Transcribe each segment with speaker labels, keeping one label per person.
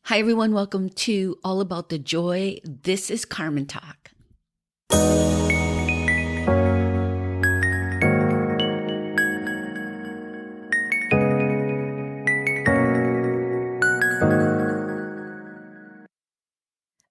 Speaker 1: Hi, everyone. Welcome to All About the Joy. This is Carmen Talk.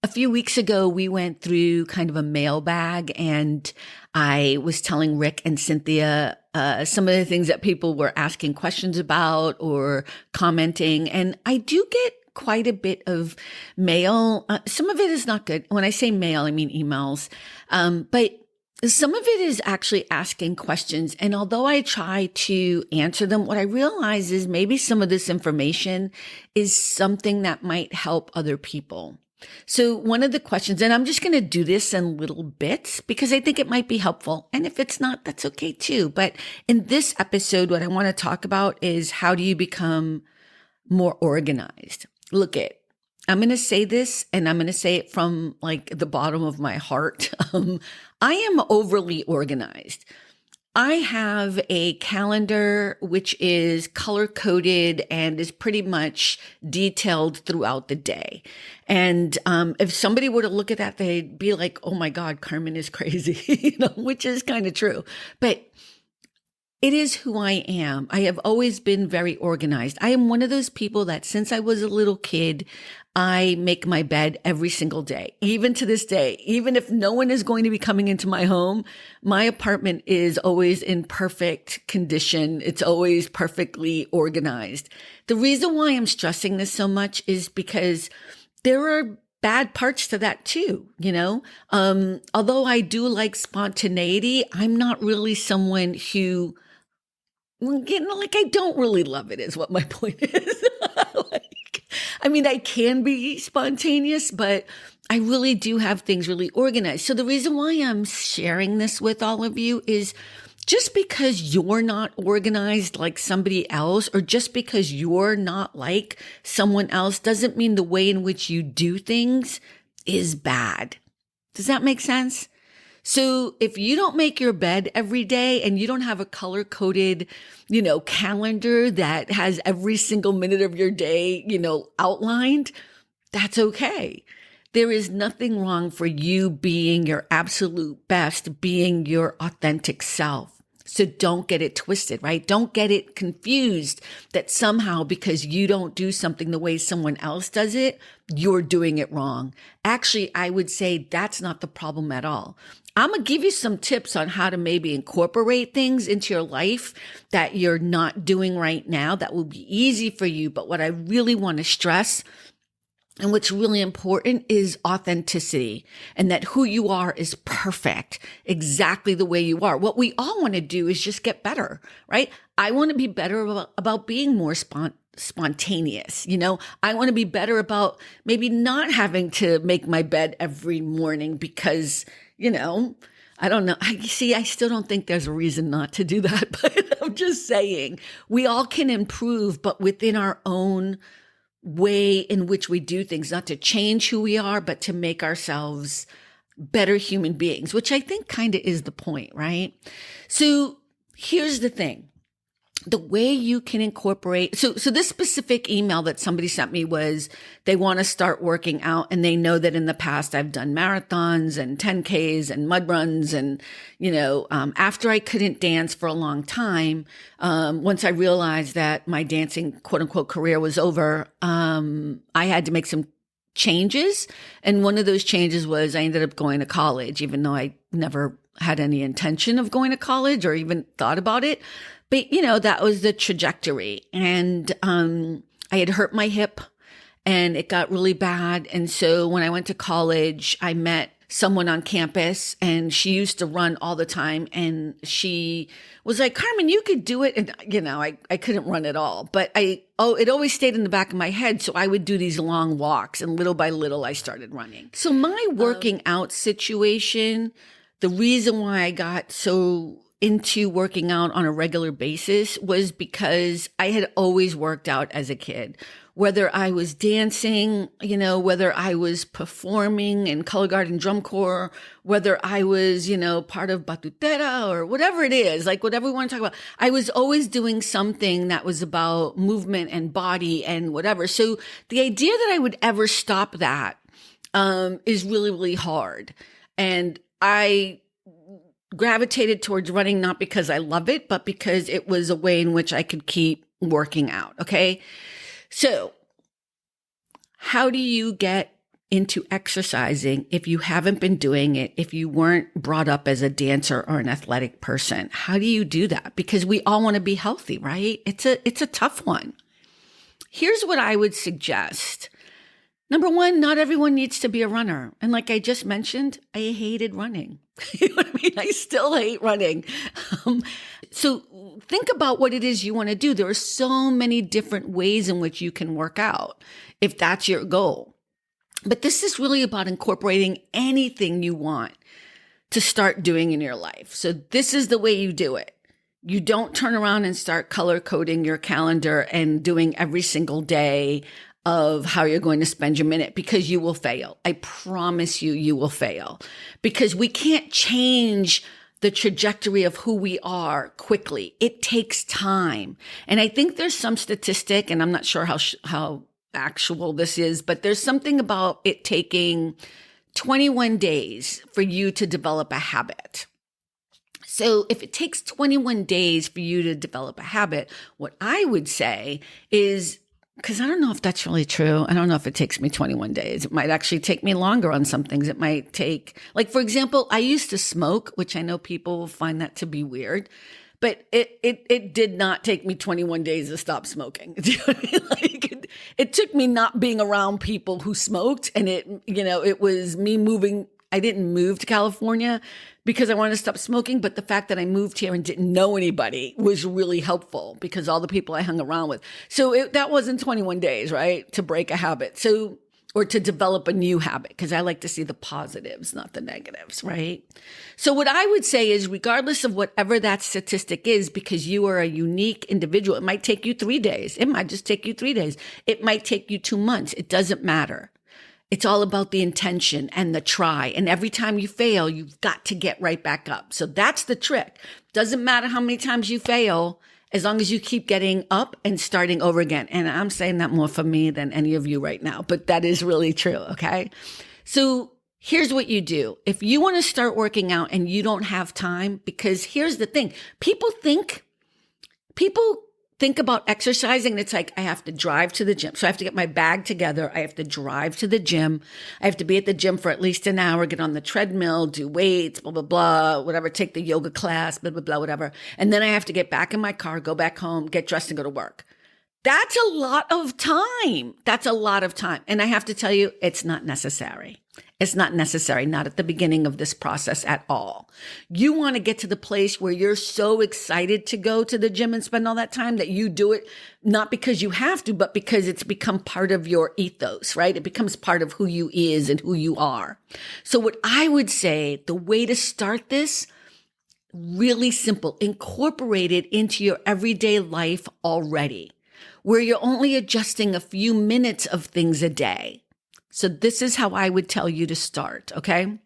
Speaker 1: A few weeks ago, we went through kind of a mailbag, and I was telling Rick and Cynthia some of the things that people were asking questions about or commenting. And I do get quite a bit of mail. Some of it is not good. When I say mail, I mean emails. But some of it is actually asking questions. And although I try to answer them, what I realize is maybe some of this information is something that might help other people. So one of the questions, and I'm just going to do this in little bits because I think it might be helpful. And if it's not, that's okay too. But in this episode, what I want to talk about is how do you become more organized? Look it. I'm going to say this and I'm going to say it from like the bottom of my heart. I am overly organized. I have a calendar which is color coded and is pretty much detailed throughout the day. And if somebody were to look at that, they'd be like, "Oh my God, Carmen is crazy," which is kind of true. But it is who I am. I have always been very organized. I am one of those people that since I was a little kid, I make my bed every single day, even to this day. Even if no one is going to be coming into my home, my apartment is always in perfect condition. It's always perfectly organized. The reason why I'm stressing this so much is because there are bad parts to that too, although I do like spontaneity, I'm not really someone who, I don't really love it is what my point is. I can be spontaneous, but I really do have things really organized. So the reason why I'm sharing this with all of you is just because you're not organized like somebody else, or just because you're not like someone else, doesn't mean the way in which you do things is bad. Does that make sense? So if you don't make your bed every day and you don't have a color coded, calendar that has every single minute of your day, outlined, that's okay. There is nothing wrong for you being your absolute best, being your authentic self. So don't get it twisted, right? Don't get it confused that somehow because you don't do something the way someone else does it, you're doing it wrong. Actually, I would say that's not the problem at all. I'm going to give you some tips on how to maybe incorporate things into your life that you're not doing right now that will be easy for you. But what I really want to stress and what's really important is authenticity, and that who you are is perfect, exactly the way you are. What we all want to do is just get better, right? I want to be better about being more spontaneous. I want to be better about maybe not having to make my bed every morning because, I don't know. I still don't think there's a reason not to do that, but I'm just saying we all can improve, but within our own way in which we do things, not to change who we are, but to make ourselves better human beings, which I think kind of is the point, right? So here's the thing. The way you can incorporate, so this specific email that somebody sent me was they want to start working out, and they know that in the past I've done marathons and 10Ks and mud runs. And, after I couldn't dance for a long time, once I realized that my dancing quote unquote career was over, I had to make some changes. And one of those changes was I ended up going to college, even though I never had any intention of going to college or even thought about it. But, that was the trajectory. And I had hurt my hip and it got really bad. And so when I went to college, I met someone on campus and she used to run all the time. And she was like, "Carmen, you could do it." And, I couldn't run at all. But it always stayed in the back of my head. So I would do these long walks, and little by little, I started running. So my working out situation, the reason why I got so into working out on a regular basis was because I had always worked out as a kid. whether I was dancing, whether I was performing in color guard and drum corps, whether I was, part of batutera or whatever it is, like whatever we want to talk about. I was always doing something that was about movement and body and whatever. So the idea that I would ever stop that is really, really hard. And I gravitated towards running, not because I love it, but because it was a way in which I could keep working out. Okay. So how do you get into exercising if you haven't been doing it, if you weren't brought up as a dancer or an athletic person? How do you do that? Because we all want to be healthy, right? It's a tough one. Here's what I would suggest. Number one, not everyone needs to be a runner. And like I just mentioned, I hated running. You know what I mean? I still hate running. So think about what it is you want to do. There are so many different ways in which you can work out if that's your goal. But this is really about incorporating anything you want to start doing in your life. So this is the way you do it. You don't turn around and start color coding your calendar and doing every single day of how you're going to spend your minute, because you will fail. I promise you, you will fail, because we can't change the trajectory of who we are quickly. It takes time. And I think there's some statistic, and I'm not sure how actual this is, but there's something about it taking 21 days for you to develop a habit. So if it takes 21 days for you to develop a habit, what I would say is, because I don't know if that's really true. I don't know if it takes me 21 days. It might actually take me longer on some things. It might take, like, for example, I used to smoke, which I know people will find that to be weird, but it did not take me 21 days to stop smoking. Do you know what I mean? Like, it took me not being around people who smoked, and it was me moving. I didn't move to California because I wanted to stop smoking, but the fact that I moved here and didn't know anybody was really helpful, because all the people I hung around with. So that wasn't 21 days, right, to break a habit. So, or to develop a new habit, because I like to see the positives, not the negatives, right? So what I would say is, regardless of whatever that statistic is, because you are a unique individual, it might take you 3 days. It might just take you 3 days. It might take you 2 months. It doesn't matter. It's all about the intention and the try. And every time you fail, you've got to get right back up. So that's the trick. Doesn't matter how many times you fail, as long as you keep getting up and starting over again. And I'm saying that more for me than any of you right now, but that is really true. Okay. So here's what you do. If you want to start working out and you don't have time, because here's the thing, people think about exercising, and it's like, I have to drive to the gym. So I have to get my bag together. I have to drive to the gym. I have to be at the gym for at least an hour, get on the treadmill, do weights, blah, blah, blah, whatever, take the yoga class, blah, blah, blah, whatever. And then I have to get back in my car, go back home, get dressed and go to work. That's a lot of time. That's a lot of time. And I have to tell you, it's not necessary. It's not necessary, not at the beginning of this process at all. You want to get to the place where you're so excited to go to the gym and spend all that time that you do it, not because you have to, but because it's become part of your ethos, right? It becomes part of who you is and who you are. So what I would say, the way to start this, really simple, incorporate it into your everyday life already, where you're only adjusting a few minutes of things a day. So this is how I would tell you to start, okay?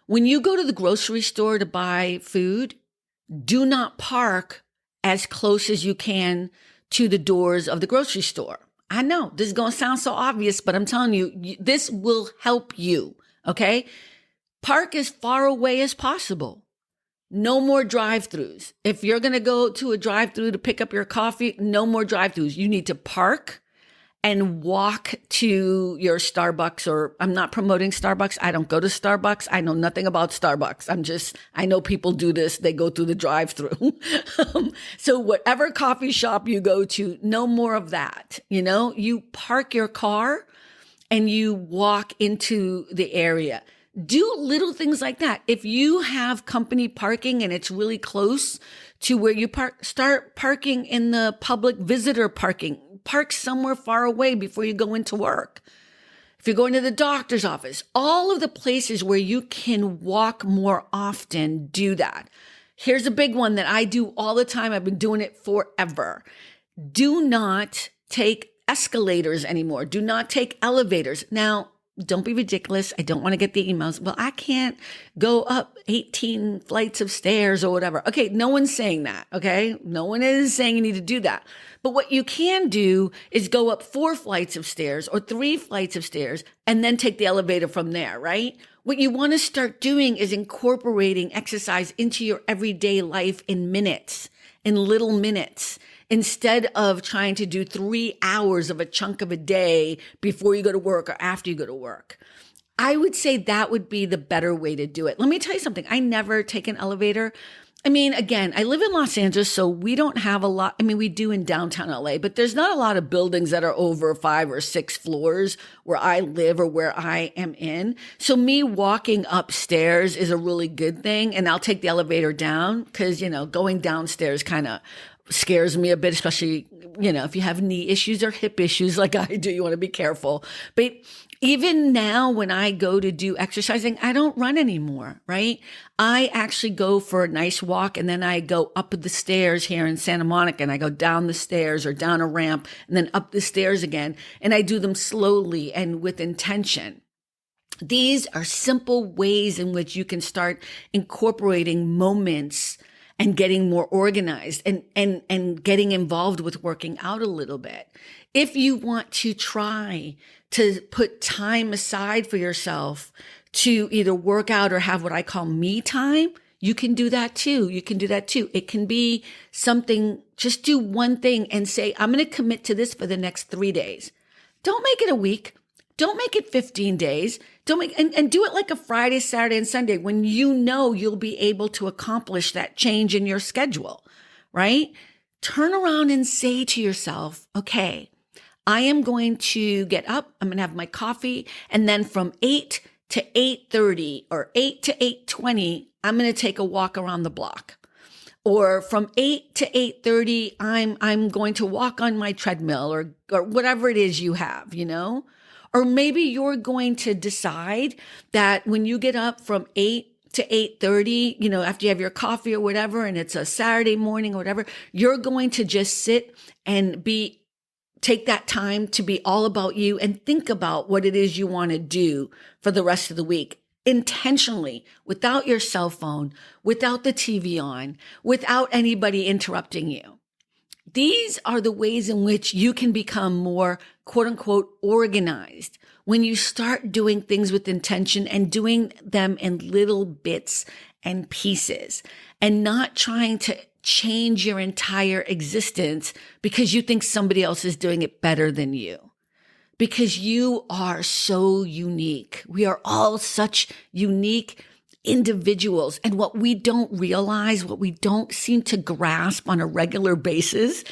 Speaker 1: When you go to the grocery store to buy food, do not park as close as you can to the doors of the grocery store. I know this is going to sound so obvious, but I'm telling you, this will help you, okay? Park as far away as possible. No more drive-thrus. If you're going to go to a drive-thru to pick up your coffee, no more drive-thrus. You need to park and walk to your Starbucks, or I'm not promoting Starbucks. I don't go to Starbucks. I know nothing about Starbucks. I know people do this. They go through the drive-thru. So whatever coffee shop you go to, no more of that. You park your car and you walk into the area. Do little things like that. If you have company parking and it's really close to where you park, start parking in the public visitor parking. Park somewhere far away before you go into work. If you're going to the doctor's office, all of the places where you can walk more often, do that. Here's a big one that I do all the time. I've been doing it forever. Do not take escalators anymore. Do not take elevators. Now, don't be ridiculous. I don't want to get the emails. Well, I can't go up 18 flights of stairs or whatever. Okay, no one's saying that. Okay, no one is saying you need to do that. But what you can do is go up 4 flights of stairs or 3 flights of stairs and then take the elevator from there, right? What you want to start doing is incorporating exercise into your everyday life in minutes, in little minutes, instead of trying to do 3 hours of a chunk of a day before you go to work or after you go to work. I would say that would be the better way to do it. Let me tell you something. I never take an elevator. I mean, again, I live in Los Angeles, so we don't have a lot. I mean, we do in downtown LA, but there's not a lot of buildings that are over 5 or 6 floors where I live or where I am in. So me walking upstairs is a really good thing. And I'll take the elevator down because, going downstairs kind of scares me a bit, especially, if you have knee issues or hip issues like I do, you want to be careful. But even now when I go to do exercising, I don't run anymore, right? I actually go for a nice walk and then I go up the stairs here in Santa Monica and I go down the stairs or down a ramp and then up the stairs again. And I do them slowly and with intention. These are simple ways in which you can start incorporating moments and getting more organized and getting involved with working out a little bit. If you want to try to put time aside for yourself to either work out or have what I call me time, you can do that too. It can be something, just do one thing and say, I'm going to commit to this for the next 3 days. Don't make it a week. Don't make it 15 days. And do it like a Friday, Saturday, and Sunday when you'll be able to accomplish that change in your schedule, right? Turn around and say to yourself, okay, I am going to get up. I'm going to have my coffee. And then from 8 to 8:30 or 8 to 8:20, I'm going to take a walk around the block. Or from 8 to 8:30, I'm going to walk on my treadmill or whatever it is you have, Or maybe you're going to decide that when you get up from 8 to 8:30, after you have your coffee or whatever, and it's a Saturday morning or whatever, you're going to just sit and take that time to be all about you and think about what it is you want to do for the rest of the week. Intentionally, without your cell phone, without the TV on, without anybody interrupting you. These are the ways in which you can become more, quote unquote, organized when you start doing things with intention and doing them in little bits and pieces and not trying to change your entire existence because you think somebody else is doing it better than you. Because you are so unique. We are all such unique individuals. And what we don't realize, what we don't seem to grasp on a regular basis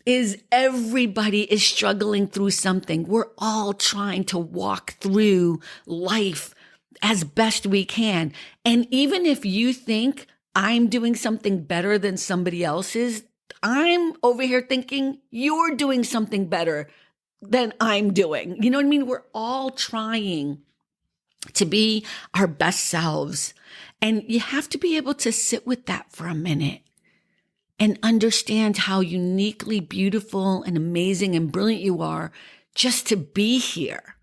Speaker 1: is everybody is struggling through something. We're all trying to walk through life as best we can. And even if you think I'm doing something better than somebody else is, I'm over here thinking you're doing something better than I'm doing. You know what I mean? We're all trying to be our best selves. And you have to be able to sit with that for a minute and understand how uniquely beautiful and amazing and brilliant you are just to be here.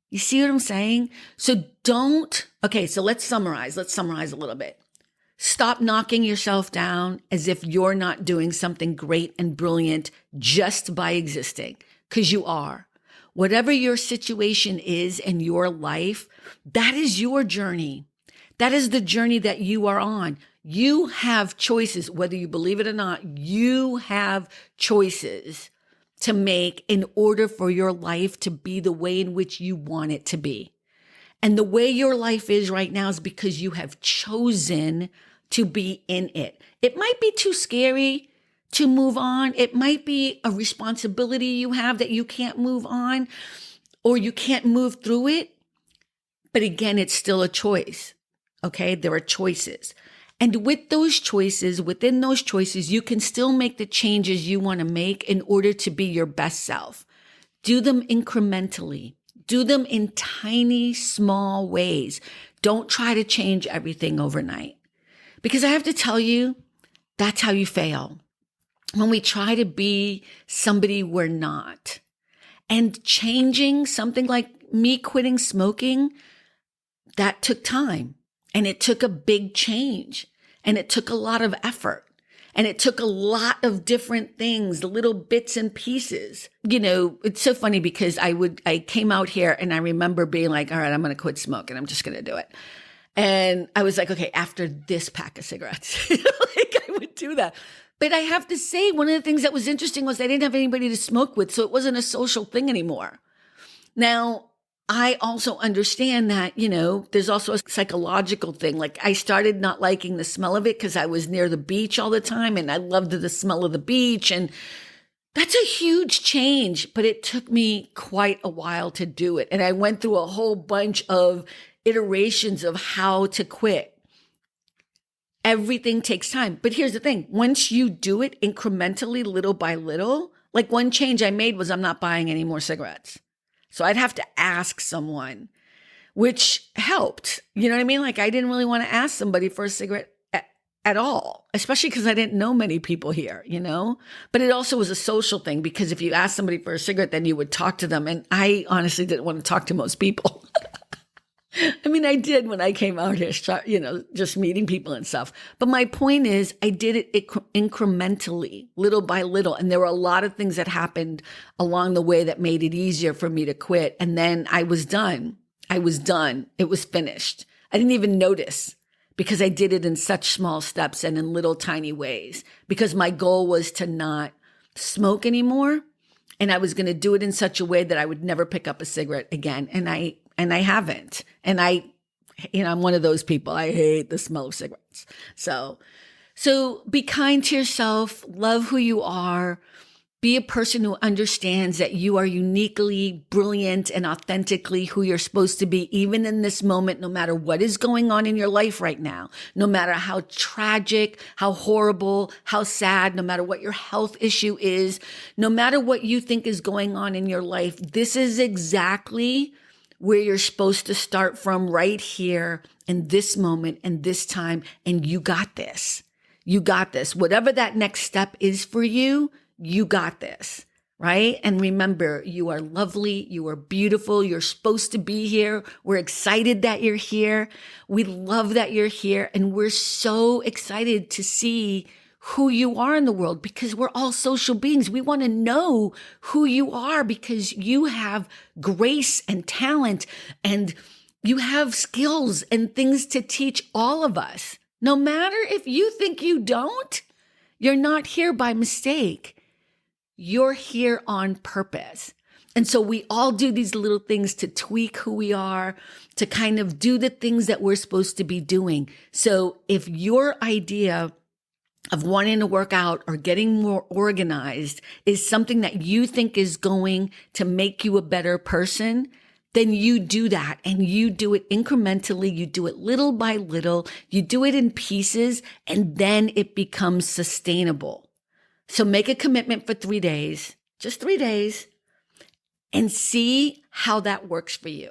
Speaker 1: You see what I'm saying? So let's summarize. Let's summarize a little bit. Stop knocking yourself down as if you're not doing something great and brilliant just by existing, because you are. Whatever your situation is in your life, that is your journey. That is the journey that you are on. You have choices, whether you believe it or not. You have choices to make in order for your life to be the way in which you want it to be. And the way your life is right now is because you have chosen to be in it. It might be too scary to move on. It might be a responsibility you have that you can't move on or you can't move through it. But again, it's still a choice. Okay, there are choices. And with those choices, within those choices, you can still make the changes you want to make in order to be your best self. Do them incrementally. Do them in tiny, small ways. Don't try to change everything overnight. Because I have to tell you, that's how you fail. when we try to be somebody we're not. And changing something like me quitting smoking, that took time, and it took a big change, and it took a lot of effort, and it took a lot of different things, little bits and pieces. You know, it's so funny because I came out here and I remember being like, all right, I'm going to quit smoking. I'm just going to do it. And I was like, okay, after this pack of cigarettes, like I would do that. But I have to say, one of the things that was interesting was I didn't have anybody to smoke with, so it wasn't a social thing anymore. Now, I also understand that, you know, there's also a psychological thing. Like I started not liking the smell of it because I was near the beach all the time and I loved the smell of the beach. And that's a huge change, but it took me quite a while to do it. And I went through a whole bunch of iterations of how to quit. Everything takes time. But here's the thing. Once you do it incrementally, little by little, like one change I made was I'm not buying any more cigarettes. So I'd have to ask someone, which helped. You know what I mean? Like I didn't really want to ask somebody for a cigarette at all, especially because I didn't know many people here, you know? But it also was a social thing because if you asked somebody for a cigarette, then you would talk to them. And I honestly didn't want to talk to most people. I mean, I did when I came out here, you know, just meeting people and stuff. But my point is I did it incrementally, little by little. And there were a lot of things that happened along the way that made it easier for me to quit. And then I was done. I was done. It was finished. I didn't even notice because I did it in such small steps and in little tiny ways because my goal was to not smoke anymore. And I was going to do it in such a way that I would never pick up a cigarette again. And I haven't. And I'm one of those people. I hate the smell of cigarettes. So be kind to yourself. Love who you are. Be a person who understands that you are uniquely brilliant and authentically who you're supposed to be, even in this moment, no matter what is going on in your life right now, no matter how tragic, how horrible, how sad, no matter what your health issue is, no matter what you think is going on in your life, this is exactly where you're supposed to start from right here in this moment and this time. And you got this. You got this. Whatever that next step is for you, you got this, right? And remember, you are lovely. You are beautiful. You're supposed to be here. We're excited that you're here. We love that you're here. And we're so excited to see who you are in the world because we're all social beings. We want to know who you are because you have grace and talent and you have skills and things to teach all of us. No matter if you think you don't, you're not here by mistake. You're here on purpose. And so we all do these little things to tweak who we are, to kind of do the things that we're supposed to be doing. So if your idea of wanting to work out or getting more organized is something that you think is going to make you a better person, then you do that and you do it incrementally. You do it little by little. You do it in pieces and then it becomes sustainable. So make a commitment for 3 days, just 3 days, and see how that works for you.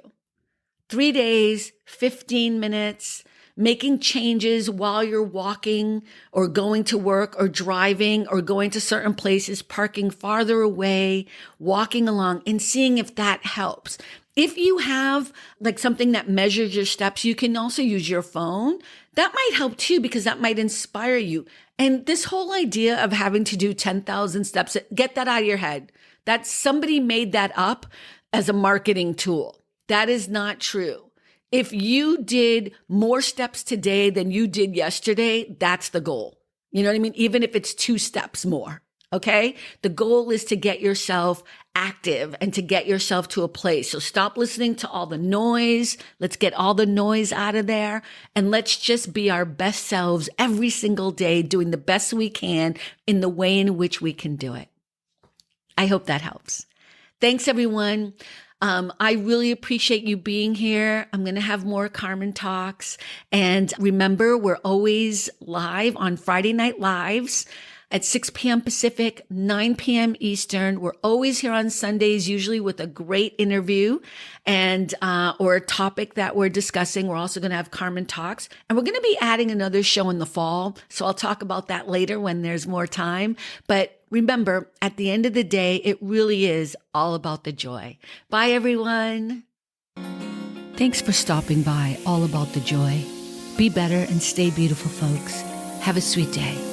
Speaker 1: 3 days, 15 minutes, making changes while you're walking or going to work or driving or going to certain places, parking farther away, walking along and seeing if that helps. If you have like something that measures your steps, you can also use your phone. That might help too, because that might inspire you. And this whole idea of having to do 10,000 steps, get that out of your head. That somebody made that up as a marketing tool. That is not true. If you did more steps today than you did yesterday, that's the goal. You know what I mean? Even if it's 2 steps more. Okay. The goal is to get yourself active and to get yourself to a place. So stop listening to all the noise. Let's get all the noise out of there. And let's just be our best selves every single day, doing the best we can in the way in which we can do it. I hope that helps. Thanks, everyone. I really appreciate you being here. I'm going to have more Carmen talks. And remember, we're always live on Friday Night Lives. at 6 p.m. Pacific, 9 p.m. Eastern. We're always here on Sundays, usually with a great interview and or a topic that we're discussing. We're also going to have Carmen Talks, and we're going to be adding another show in the fall. So I'll talk about that later when there's more time. But remember, at the end of the day, it really is all about the joy. Bye, everyone. Thanks for stopping by All About the Joy. Be better and stay beautiful, folks. Have a sweet day.